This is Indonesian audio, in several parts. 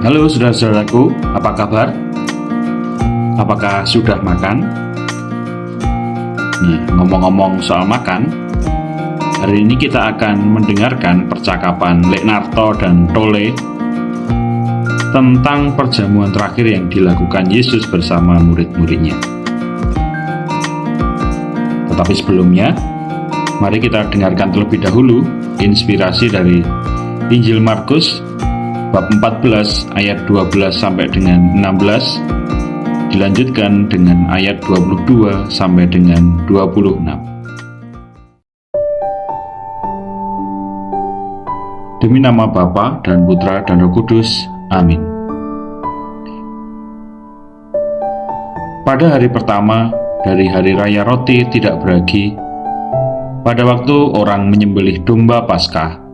Halo saudara-saudaraku, apa kabar? Apakah sudah makan? Ngomong-ngomong soal makan, hari ini kita akan mendengarkan percakapan Leonardo dan Tolle tentang perjamuan terakhir yang dilakukan Yesus bersama murid-muridnya. Tetapi sebelumnya, mari kita dengarkan terlebih dahulu inspirasi dari Injil Markus bab 14 ayat 12 sampai dengan 16, dilanjutkan dengan ayat 22 sampai dengan 26. Demi nama Bapa dan Putra dan Roh Kudus. Amin. Pada hari pertama dari hari raya roti tidak beragi, pada waktu orang menyembelih domba Paskah,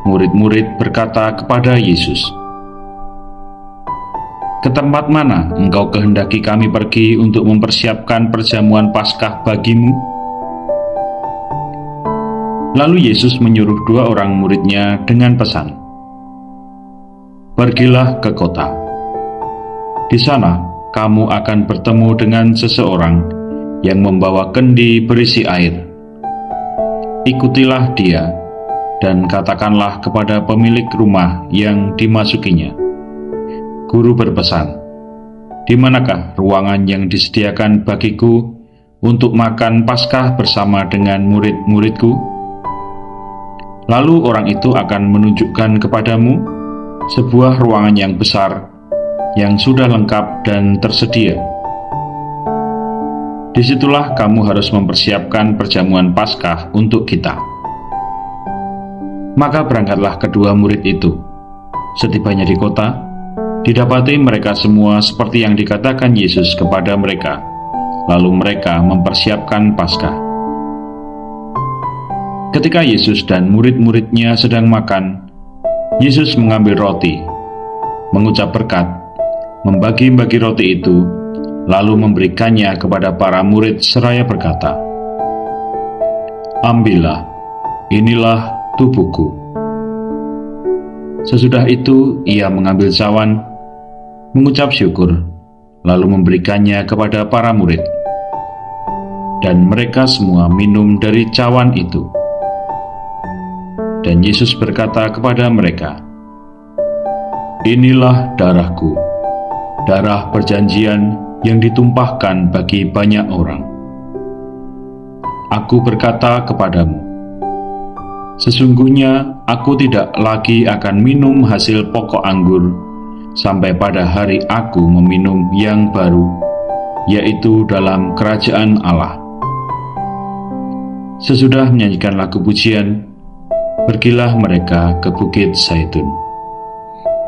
murid-murid berkata kepada Yesus, "Ke tempat mana engkau kehendaki kami pergi untuk mempersiapkan perjamuan Paskah bagimu?" Lalu Yesus menyuruh 2 orang muridnya dengan pesan, "Pergilah ke kota. Di sana kamu akan bertemu dengan seseorang yang membawa kendi berisi air. Ikutilah dia dan katakanlah kepada pemilik rumah yang dimasukinya, 'Guru berpesan, di manakah ruangan yang disediakan bagiku untuk makan Paskah bersama dengan murid-muridku?' Lalu orang itu akan menunjukkan kepadamu sebuah ruangan yang besar, yang sudah lengkap dan tersedia. Disitulah kamu harus mempersiapkan perjamuan Paskah untuk kita." Maka berangkatlah kedua murid itu. Setibanya di kota, didapati mereka semua seperti yang dikatakan Yesus kepada mereka. Lalu mereka mempersiapkan Paskah. Ketika Yesus dan murid-muridnya sedang makan, Yesus mengambil roti, mengucap berkat, membagi-bagi roti itu, lalu memberikannya kepada para murid seraya berkata, "Ambillah, inilah tubuhku." Sesudah itu ia mengambil cawan, mengucap syukur, lalu memberikannya kepada para murid. Dan mereka semua minum dari cawan itu. Dan Yesus berkata kepada mereka, "Inilah darahku, darah perjanjian yang ditumpahkan bagi banyak orang. Aku berkata kepadamu, sesungguhnya aku tidak lagi akan minum hasil pokok anggur sampai pada hari aku meminum yang baru, yaitu dalam kerajaan Allah." Sesudah menyanyikan lagu pujian, pergilah mereka ke Bukit Zaitun.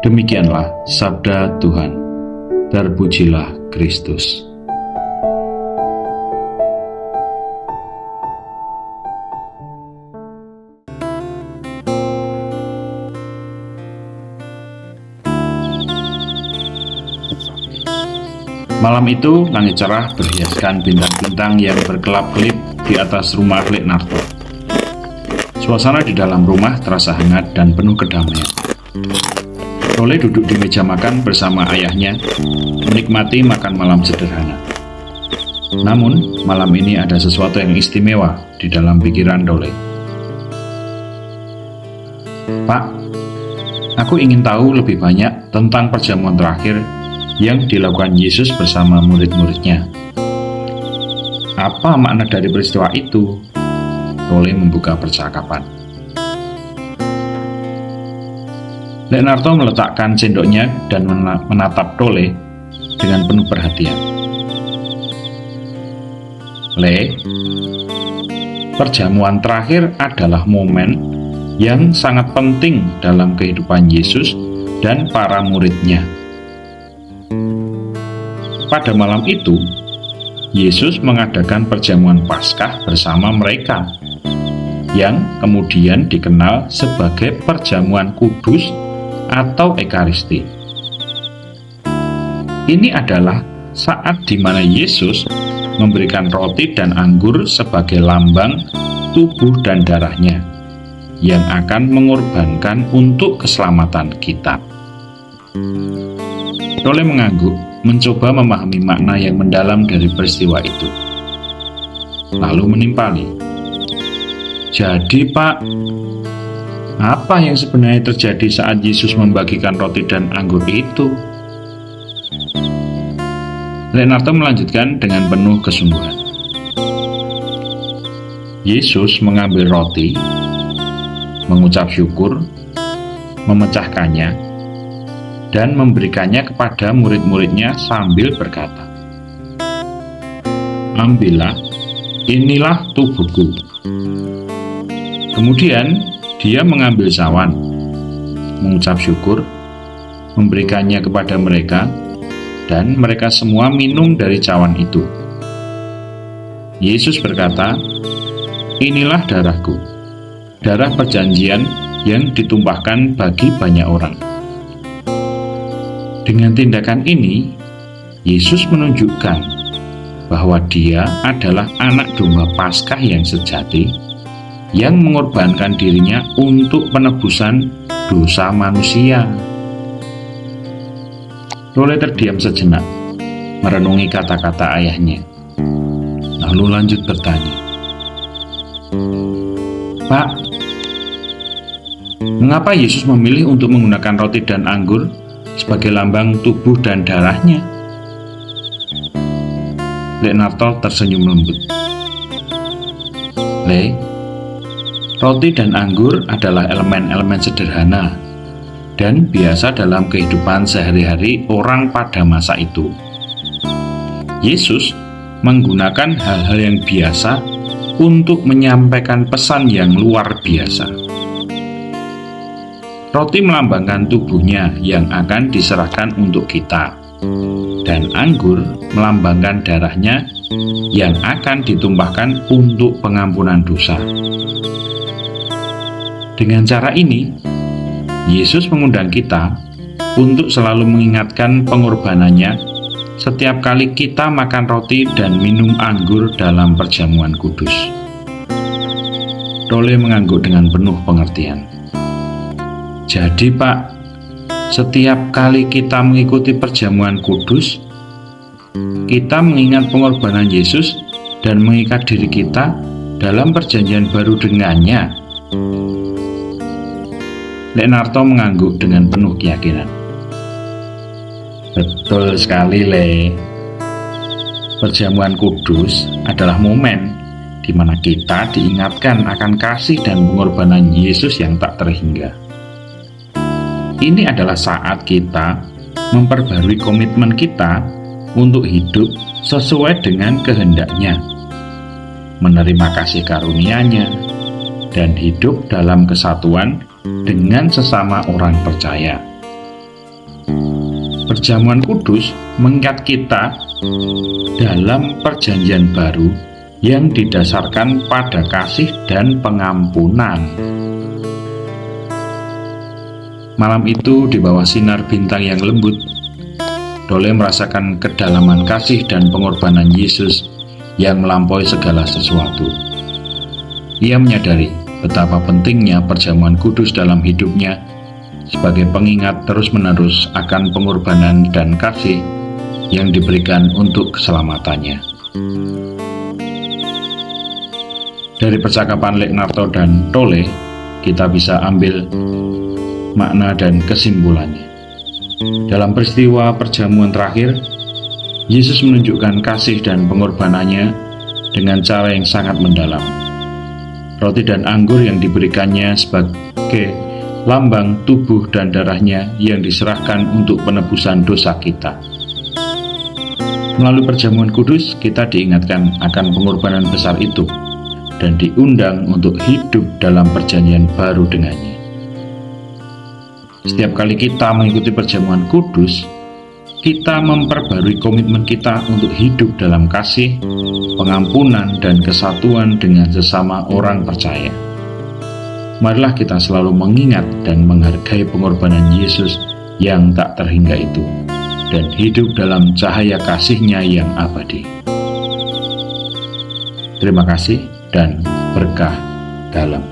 Demikianlah sabda Tuhan. Terpujilah Kristus. Malam itu, langit cerah berhiaskan bintang-bintang yang berkelap-kelip di atas rumah Leonardo. Suasana di dalam rumah terasa hangat dan penuh kedamaian. Tolle duduk di meja makan bersama ayahnya, menikmati makan malam sederhana. Namun, malam ini ada sesuatu yang istimewa di dalam pikiran Tolle. "Pak, aku ingin tahu lebih banyak tentang perjamuan terakhir yang dilakukan Yesus bersama murid-muridnya. Apa makna dari peristiwa itu?" Tolle membuka percakapan. Leonardo meletakkan sendoknya dan menatap Tolle dengan penuh perhatian. "Le, perjamuan terakhir adalah momen yang sangat penting dalam kehidupan Yesus dan para muridnya. Pada malam itu, Yesus mengadakan perjamuan Paskah bersama mereka, yang kemudian dikenal sebagai perjamuan kudus atau Ekaristi. Ini adalah saat di mana Yesus memberikan roti dan anggur sebagai lambang tubuh dan darahnya yang akan mengorbankan untuk keselamatan kita. Tole mengangguk, mencoba memahami makna yang mendalam dari peristiwa itu. Lalu menimpali, "Jadi Pak, apa yang sebenarnya terjadi saat Yesus membagikan roti dan anggur itu?" Leonardo melanjutkan dengan penuh kesungguhan. Yesus mengambil roti, mengucap syukur, memecahkannya, dan memberikannya kepada murid-muridnya sambil berkata, "Ambillah, inilah tubuhku." Kemudian dia mengambil cawan, mengucap syukur, memberikannya kepada mereka, dan mereka semua minum dari cawan itu. Yesus berkata, "Inilah darahku, darah perjanjian yang ditumpahkan bagi banyak orang." Dengan tindakan ini, Yesus menunjukkan bahwa Dia adalah anak domba Paskah yang sejati, yang mengorbankan dirinya untuk penebusan dosa manusia. Tole terdiam sejenak, merenungi kata-kata ayahnya, lalu lanjut bertanya, "Pak, mengapa Yesus memilih untuk menggunakan roti dan anggur sebagai lambang tubuh dan darahnya?" Leonardo tersenyum lembut. "Le, roti dan anggur adalah elemen-elemen sederhana dan biasa dalam kehidupan sehari-hari orang pada masa itu. Yesus menggunakan hal-hal yang biasa untuk menyampaikan pesan yang luar biasa. Roti melambangkan tubuhnya yang akan diserahkan untuk kita, dan anggur melambangkan darahnya yang akan ditumpahkan untuk pengampunan dosa. Dengan cara ini, Yesus mengundang kita untuk selalu mengingatkan pengorbanannya setiap kali kita makan roti dan minum anggur dalam perjamuan kudus." Tole mengangguk dengan penuh pengertian. "Jadi Pak, setiap kali kita mengikuti perjamuan kudus, kita mengingat pengorbanan Yesus dan mengikat diri kita dalam perjanjian baru dengannya." Leonardo mengangguk dengan penuh keyakinan. "Betul sekali, Le. Perjamuan kudus adalah momen di mana kita diingatkan akan kasih dan pengorbanan Yesus yang tak terhingga. Ini adalah saat kita memperbarui komitmen kita untuk hidup sesuai dengan kehendak-Nya, menerima kasih karunia-Nya, dan hidup dalam kesatuan dengan sesama orang percaya. Perjamuan kudus mengikat kita dalam perjanjian baru yang didasarkan pada kasih dan pengampunan." Malam itu, di bawah sinar bintang yang lembut, Tole merasakan kedalaman kasih dan pengorbanan Yesus yang melampaui segala sesuatu. Ia menyadari betapa pentingnya perjamuan kudus dalam hidupnya sebagai pengingat terus-menerus akan pengorbanan dan kasih yang diberikan untuk keselamatannya. Dari percakapan Leonardo dan Tole, kita bisa ambil makna dan kesimpulannya. Dalam peristiwa perjamuan terakhir, Yesus menunjukkan kasih dan pengorbanannya dengan cara yang sangat mendalam. Roti dan anggur yang diberikannya sebagai lambang tubuh dan darahnya yang diserahkan untuk penebusan dosa kita. Melalui perjamuan kudus, kita diingatkan akan pengorbanan besar itu dan diundang untuk hidup dalam perjanjian baru dengannya. Setiap kali kita mengikuti perjamuan kudus, kita memperbarui komitmen kita untuk hidup dalam kasih, pengampunan, dan kesatuan dengan sesama orang percaya. Marilah kita selalu mengingat dan menghargai pengorbanan Yesus yang tak terhingga itu, dan hidup dalam cahaya kasih-Nya yang abadi. Terima kasih dan berkah dalam